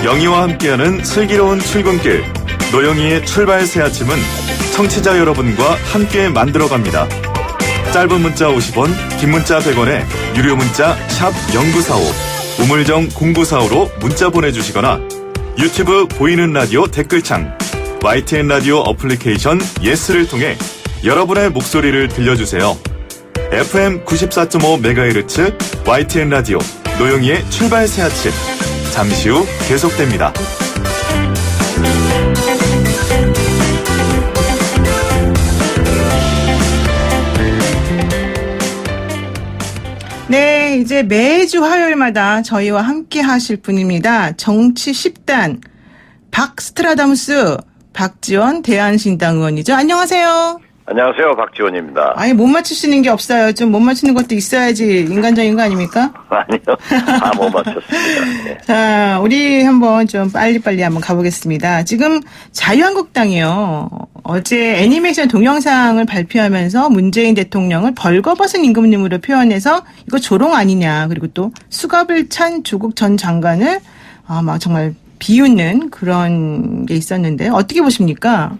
영희와 함께하는 슬기로운 출근길 노영희의 출발 새 아침은 청취자 여러분과 함께 만들어갑니다. 짧은 문자 50원, 긴 문자 100원에 유료 문자 샵 0945, 우물정 0945로 문자 보내주시거나 유튜브 보이는 라디오 댓글창, YTN 라디오 어플리케이션 예스를 통해 여러분의 목소리를 들려주세요. FM 94.5MHz YTN 라디오 노영희의 출발 새 아침, 잠시 후 계속됩니다. 네, 이제 매주 화요일마다 저희와 함께 하실 분입니다. 정치 10단 박스트라다무스 박지원 대한신당 의원이죠. 안녕하세요. 안녕하세요. 박지원입니다. 아니, 못 맞추시는 게 없어요. 좀 못 맞추는 것도 있어야지 인간적인 거 아닙니까? 아니요. 다 못 맞췄습니다. 네. 자, 우리 한번 좀 빨리빨리 한번 가보겠습니다. 지금 자유한국당이요. 어제 애니메이션 동영상을 발표하면서 문재인 대통령을 벌거벗은 임금님으로 표현해서 이거 조롱 아니냐. 그리고 또 수갑을 찬 조국 전 장관을 막 정말 비웃는 그런 게 있었는데 어떻게 보십니까?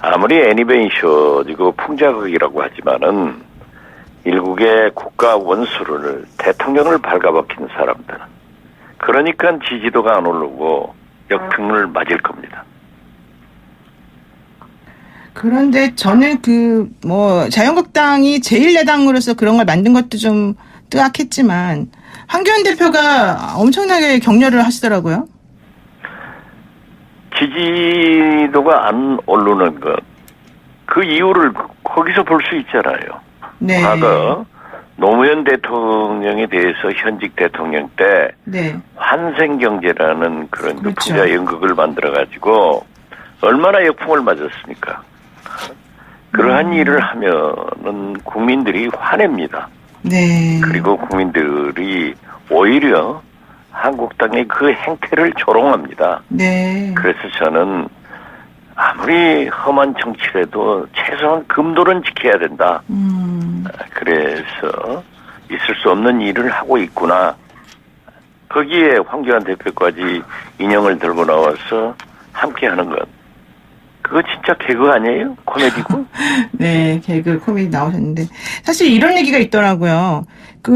아무리 애니메이션이고 풍자극이라고 하지만은 일국의 국가 원수를 대통령을 발가벗긴 사람들. 그러니까 지지도가 안 오르고 역풍을 맞을 겁니다. 그런데 저는 자유한국당이 제1야당으로서 그런 걸 만든 것도 좀 뜨악했지만 황교안 대표가 엄청나게 격려를 하시더라고요. 지지도가 안 오르는 것, 그 이유를 거기서 볼 수 있잖아요. 네. 과거 노무현 대통령에 대해서 현직 대통령 때 네. 환생경제라는 그런 그렇죠. 풍자 연극을 만들어가지고 얼마나 역풍을 맞았습니까? 그러한 일을 하면은 국민들이 화냅니다. 네. 그리고 국민들이 오히려 한국당의 그 행태를 조롱합니다. 네. 그래서 저는 아무리 험한 정치라도 최소한 금도는 지켜야 된다. 그래서 있을 수 없는 일을 하고 있구나. 거기에 황교안 대표까지 인형을 들고 나와서 함께하는 것. 그거 진짜 개그 아니에요? 코미디고? 네, 개그 코미디 나오셨는데 사실 이런 얘기가 있더라고요.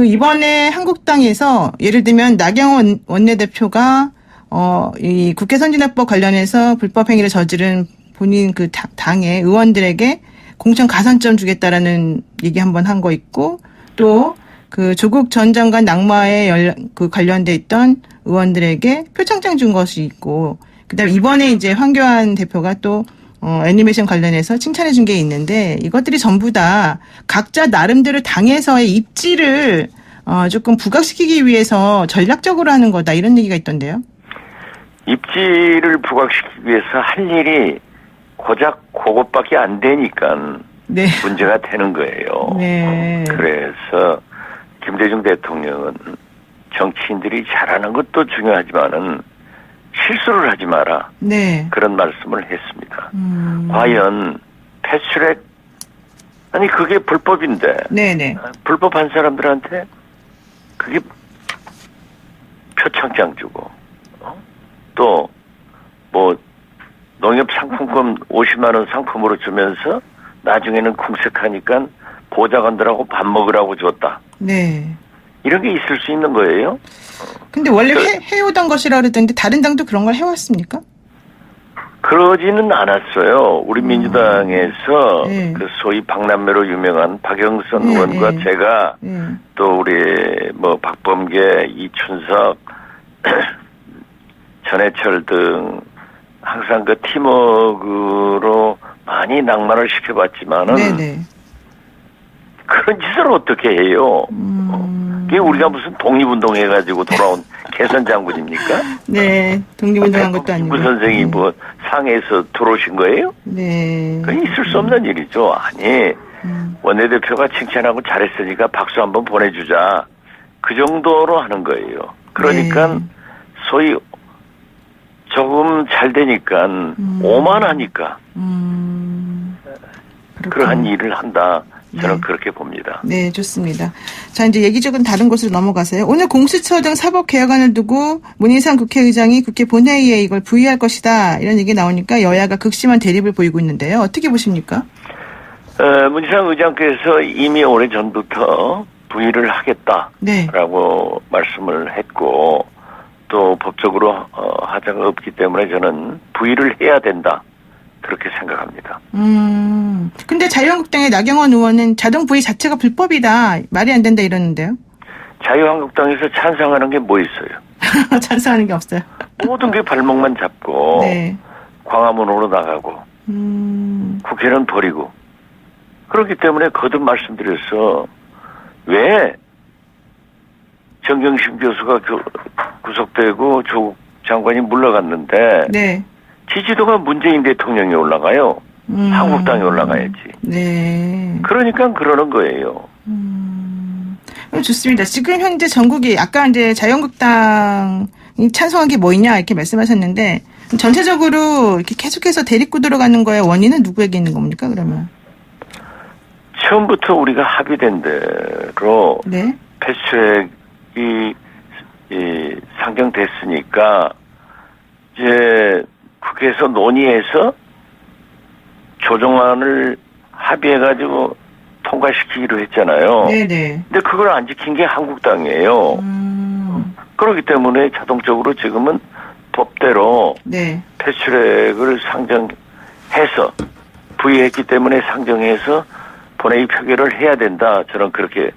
이번에 한국당에서 예를 들면 나경원 원내대표가 이 국회 선진화법 관련해서 불법 행위를 저지른 본인 그 당의 의원들에게 공천 가산점 주겠다라는 얘기 한번 한 거 있고 또 그 조국 전 장관 낙마에 관련돼 있던 의원들에게 표창장 준 것이 있고 그다음에 이번에 이제 황교안 대표가 또 애니메이션 관련해서 칭찬해 준 게 있는데 이것들이 전부 다 각자 나름대로 당에서의 입지를 조금 부각시키기 위해서 전략적으로 하는 거다 이런 얘기가 있던데요. 입지를 부각시키기 위해서 할 일이 고작 그것밖에 안 되니까 네. 문제가 되는 거예요. 네. 그래서 김대중 대통령은 정치인들이 잘하는 것도 중요하지만은 실수를 하지 마라. 네. 그런 말씀을 했습니다. 과연 패스트트랙 아니 그게 불법인데 네네. 불법한 사람들한테 그게 표창장 주고 또 뭐 농협 상품권 50만 원 상품으로 주면서 나중에는 궁색하니까 보좌관들하고 밥 먹으라고 줬다. 네. 이런 게 있을 수 있는 거예요? 근데 원래 해오던 것이라 그러던데 다른 당도 그런 걸 해왔습니까? 그러지는 않았어요. 우리 민주당에서 네. 그 소위 박남매로 유명한 박영선 네, 의원과 네. 제가 네. 또 우리 박범계, 이춘석, 전해철 등 항상 그 팀워크로 많이 낭만을 시켜봤지만은 네네. 그런 짓을 어떻게 해요? 그게 우리가 무슨 독립운동해가지고 돌아온 개선 장군입니까? 네, 독립운동한 것도 아니고. 김구 선생이 뭐 상해에서 들어오신 거예요? 네. 그게 있을 수 없는 일이죠. 아니, 원내대표가 칭찬하고 잘했으니까 박수 한번 보내주자. 그 정도로 하는 거예요. 그러니까 네. 소위 조금 잘 되니까 오만하니까 그러한 일을 한다. 저는 네. 그렇게 봅니다. 네, 좋습니다. 자, 이제 얘기 조금 다른 곳으로 넘어가세요. 오늘 공수처 등 사법 개혁안을 두고 문희상 국회의장이 국회 본회의에 이걸 부의할 것이다. 이런 얘기 나오니까 여야가 극심한 대립을 보이고 있는데요. 어떻게 보십니까? 문희상 의장께서 이미 오래전부터 부의를 하겠다라고 네. 말씀을 했고 또 법적으로 하자가 없기 때문에 저는 부의를 해야 된다. 그렇게 생각합니다. 근데 자유한국당의 나경원 의원은 자동 부의 자체가 불법이다. 말이 안 된다 이러는데요. 자유한국당에서 찬성하는 게 뭐 있어요? 찬성하는 게 없어요. 모든 게 발목만 잡고 네. 광화문으로 나가고 국회는 버리고 그렇기 때문에 거듭 말씀드려서 왜 정경심 교수가 구속되고 조국 장관이 물러갔는데 네. 지지도가 문재인 대통령이 올라가요. 한국당이 올라가야지. 네. 그러니까 그러는 거예요. 좋습니다. 지금 현재 전국이 아까 이제 자유한국당이 찬성한 게 뭐 있냐 이렇게 말씀하셨는데 전체적으로 이렇게 계속해서 대립구도로 가는 거에 원인은 누구에게 있는 겁니까? 그러면 처음부터 우리가 합의된 대로 네. 패스트트랙이 상정됐으니까 이제 국회에서 논의해서 조정안을 합의해가지고 통과시키기로 했잖아요. 네네. 근데 그걸 안 지킨 게 한국당이에요. 그렇기 때문에 자동적으로 지금은 법대로 네. 패스트트랙을 상정해서 부의했기 때문에 상정해서 본회의 표결을 해야 된다. 저는 그렇게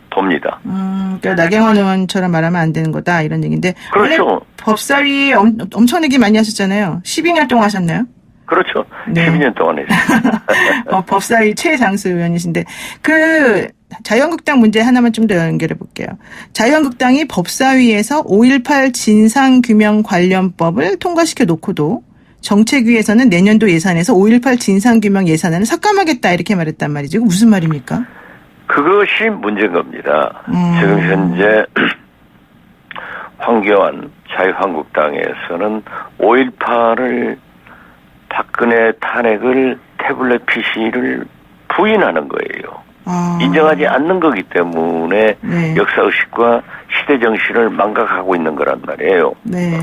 봅니다. 그러니까 나경원 의원처럼 말하면 안 되는 거다 이런 얘기인데 그렇죠. 원래 법사위 엄청 얘기 많이 하셨잖아요. 12년 동안 하셨나요? 그렇죠. 네. 12년 동안 했어요. 법사위 최장수 의원이신데 그 자유한국당 문제 하나만 좀 더 연결해 볼게요. 자유한국당이 법사위에서 5.18 진상규명 관련법을 통과시켜 놓고도 정책위에서는 내년도 예산에서 5.18 진상규명 예산안을 삭감하겠다 이렇게 말했단 말이죠. 이거 무슨 말입니까? 그것이 문제인 겁니다. 지금 현재 황교안 자유한국당에서는 5.18을 박근혜 탄핵을 태블릿 PC를 부인하는 거예요. 인정하지 않는 거기 때문에 네. 역사의식과 시대정신을 망각하고 있는 거란 말이에요. 네.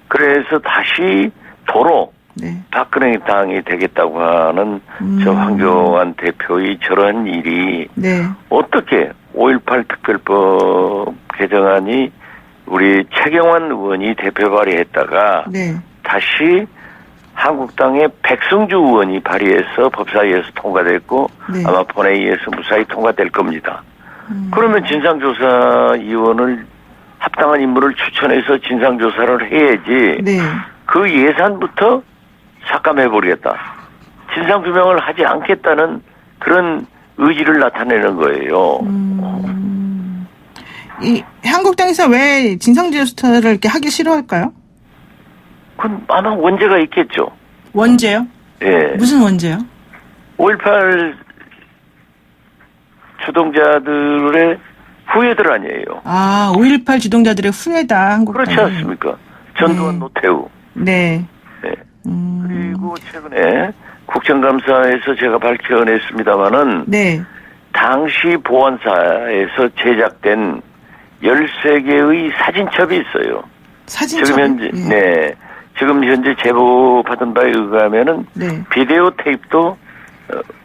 그래서 다시 도로 네. 박근혜 당이 되겠다고 하는 저 황교안 대표의 저런 일이 네. 어떻게 5.18 특별법 개정안이 우리 최경환 의원이 대표 발의했다가 네. 다시 한국당의 백승주 의원이 발의해서 법사위에서 통과됐고 네. 아마 본회의에서 무사히 통과될 겁니다. 그러면 진상조사위원을 합당한 인물을 추천해서 진상조사를 해야지 네. 그 예산부터 삭감해버리겠다. 진상규명을 하지 않겠다는 그런 의지를 나타내는 거예요. 이 한국당에서 왜 진상조사를 이렇게 하기 싫어할까요? 그건 아마 원죄가 있겠죠. 원죄요? 예. 무슨 원죄요? 5.18 주동자들의 후예들 아니에요. 5.18 주동자들의 후예다, 한국당이. 그렇지 않습니까? 전두환, 노태우. 네. 네. 그리고 최근에 국정감사에서 제가 밝혀냈습니다마는 네. 당시 보안사에서 제작된 13개의 사진첩이 있어요. 사진첩. 지금 현재, 네. 지금 현재 제보 받은 바에 의하면은 네. 비디오 테이프도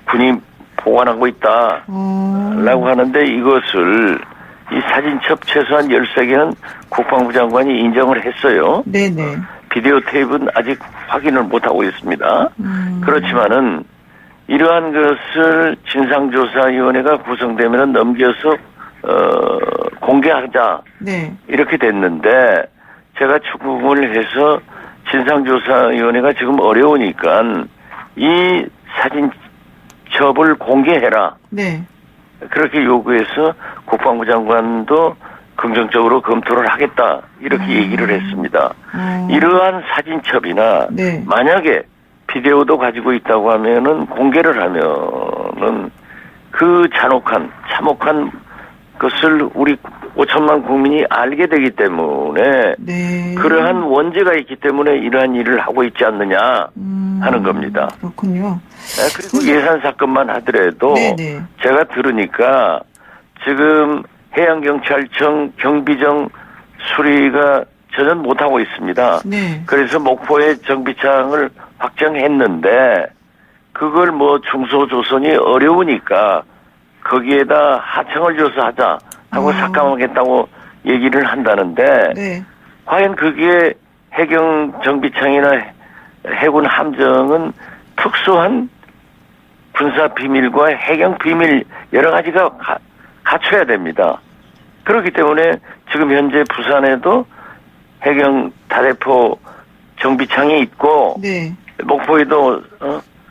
군이 보관하고 있다. 라고 하는데 이것을 이 사진첩 최소한 13개는 국방부 장관이 인정을 했어요. 네네. 비디오 테이프는 아직 확인을 못하고 있습니다. 그렇지만은 이러한 것을 진상조사위원회가 구성되면 넘겨서 공개하자. 네. 이렇게 됐는데 제가 추궁을 해서 진상조사위원회가 지금 어려우니까 이 사진첩을 공개해라. 네. 그렇게 요구해서 국방부 장관도 긍정적으로 검토를 하겠다. 이렇게 얘기를 했습니다. 이러한 사진첩이나 네. 만약에 비디오도 가지고 있다고 하면은 공개를 하면은 그 잔혹한 참혹한 것을 우리 5천만 국민이 알게 되기 때문에 네. 그러한 원죄가 있기 때문에 이러한 일을 하고 있지 않느냐 하는 겁니다. 그렇군요. 네, 그리고 예산 사건만 하더라도 네네. 제가 들으니까 지금 해양경찰청 경비정 수리가 전혀 못하고 있습니다. 네. 그래서 목포에 정비창을 확정했는데 그걸 뭐 중소조선이 어려우니까 거기에다 하청을 줘서 하자 하고 삭감하겠다고 얘기를 한다는데 네. 과연 그게 해경 정비창이나 해군 함정은 특수한 군사 비밀과 해경 비밀 여러 가지가 갖춰야 됩니다. 그렇기 때문에 지금 현재 부산에도 해경 다대포 정비창이 있고 네. 목포에도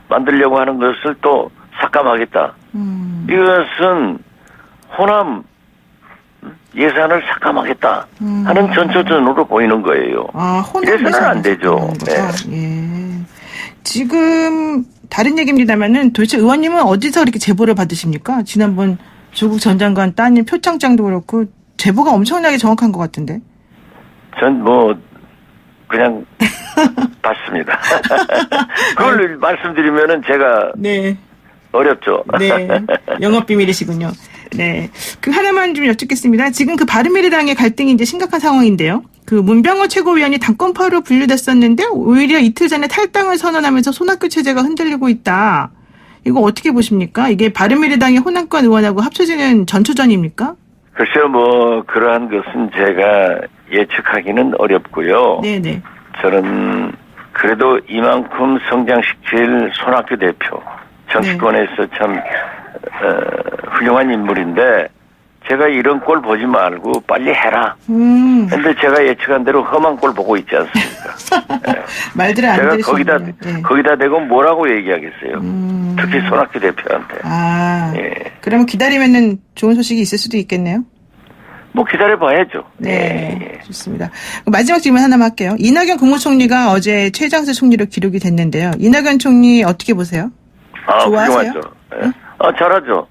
만들려고 하는 것을 또 삭감하겠다. 이것은 호남 예산을 삭감하겠다 하는 전초전으로 보이는 거예요. 아, 이래서는 안 되죠. 네. 예. 지금 다른 얘기입니다만은 도대체 의원님은 어디서 이렇게 제보를 받으십니까? 지난번 조국 전 장관 따님 표창장도 그렇고 제보가 엄청나게 정확한 것 같은데. 전 뭐 그냥 봤습니다. 그걸 말씀드리면은 제가 네. 어렵죠. 네. 영업 비밀이시군요. 네. 그 하나만 좀 여쭙겠습니다. 지금 그 바른미래당의 갈등이 이제 심각한 상황인데요. 그 문병호 최고위원이 당권파로 분류됐었는데 오히려 이틀 전에 탈당을 선언하면서 손학규 체제가 흔들리고 있다. 이거 어떻게 보십니까? 이게 바른미래당의 호남권 의원하고 합쳐지는 전초전입니까? 글쎄요, 뭐 그러한 것은 제가 예측하기는 어렵고요. 네네. 저는 그래도 이만큼 성장시킬 손학규 대표 정치권에서 참 훌륭한 인물인데 제가 이런 꼴 보지 말고 빨리 해라. 근데 제가 예측한 대로 험한 꼴 보고 있지 않습니까? 네. 말들을 안 제가 들으시네요. 네. 거기다 대고 뭐라고 얘기하겠어요. 특히 손학규 대표한테. 아, 예. 그러면 기다리면은 좋은 소식이 있을 수도 있겠네요. 뭐 기다려봐야죠. 네, 예. 좋습니다. 마지막 질문 하나만 할게요. 이낙연 국무총리가 어제 최장수 총리로 기록이 됐는데요. 이낙연 총리 어떻게 보세요? 좋아하세요? 훌륭하죠. 예. 잘하죠.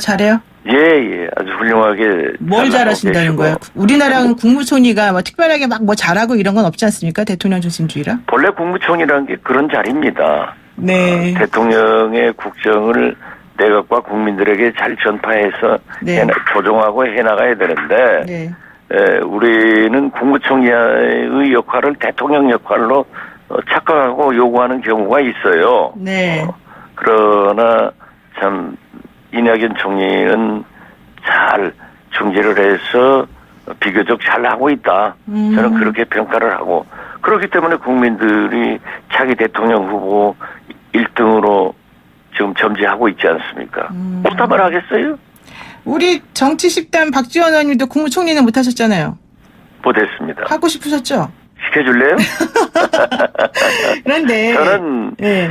잘해요? 예. 아주 훌륭하게. 뭘 잘하신다는 거예요? 우리나라는 국무총리가 뭐 특별하게 막 뭐 잘하고 이런 건 없지 않습니까? 대통령 중심주의라? 본래 국무총리라는 게 그런 자리입니다. 네. 대통령의 국정을 내각과 국민들에게 잘 전파해서 네. 조정하고 해나가야 되는데 네. 우리는 국무총리의 역할을 대통령 역할로 착각하고 요구하는 경우가 있어요. 네. 그러나 참 이낙연 총리는 잘 중재를 해서 비교적 잘하고 있다. 저는 그렇게 평가를 하고 그렇기 때문에 국민들이 차기 대통령 후보 1등으로 지금 점지하고 있지 않습니까? 부담을 하겠어요? 우리 정치식단 박지원 의원님도 국무총리는 못하셨잖아요. 못했습니다. 하고 싶으셨죠? 시켜줄래요? 그런데 저는 네.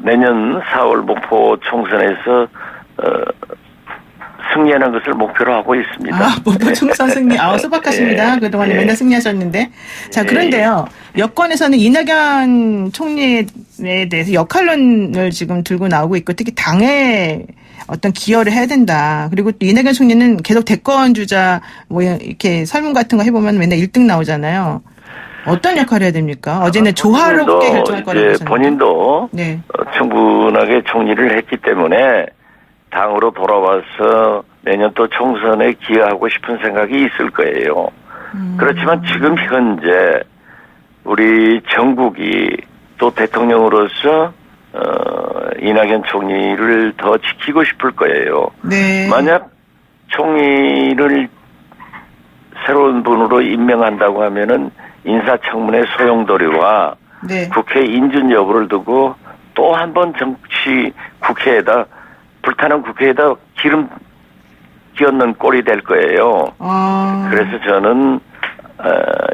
내년 4월 목포 총선에서 승리하는 것을 목표로 하고 있습니다. 목포 총선 승리. 소박하십니다. 그동안에 맨날 승리하셨는데. 자, 그런데요. 여권에서는 이낙연 총리에 대해서 역할론을 지금 들고 나오고 있고, 특히 당에 어떤 기여를 해야 된다. 그리고 또 이낙연 총리는 계속 대권주자, 뭐, 이렇게 설문 같은 거 해보면 맨날 1등 나오잖아요. 어떤 역할을 해야 됩니까? 어제는 조화롭게 결정할 거라고 하셨는데. 본인도 네. 충분하게 총리를 했기 때문에 당으로 돌아와서 내년 또 총선에 기여하고 싶은 생각이 있을 거예요. 그렇지만 지금 현재 우리 정국이 또 대통령으로서 이낙연 총리를 더 지키고 싶을 거예요. 네. 만약 총리를 새로운 분으로 임명한다고 하면은 인사청문회 소용돌이와 네. 국회 인준 여부를 두고 또 한 번 정치 국회에다 불타는 국회에다 기름 끼얹는 꼴이 될 거예요. 그래서 저는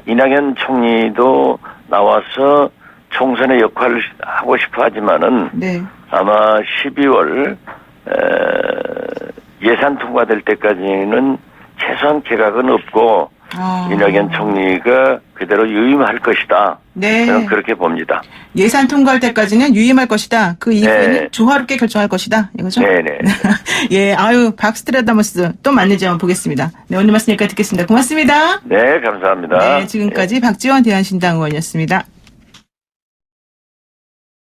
이낙연 총리도 나와서 총선의 역할을 하고 싶어 하지만은 네. 아마 12월 예산 통과될 때까지는 최소한 개각은 없고 이낙연 총리가 그대로 유임할 것이다. 네. 저는 그렇게 봅니다. 예산 통과할 때까지는 유임할 것이다. 그 이후에는 네. 조화롭게 결정할 것이다. 이거죠? 네네. 예, 박스트라다머스 또 맞는지 한번 보겠습니다. 네, 오늘 말씀 여기까지 듣겠습니다. 고맙습니다. 네, 감사합니다. 네, 지금까지 박지원 대한신당 의원이었습니다.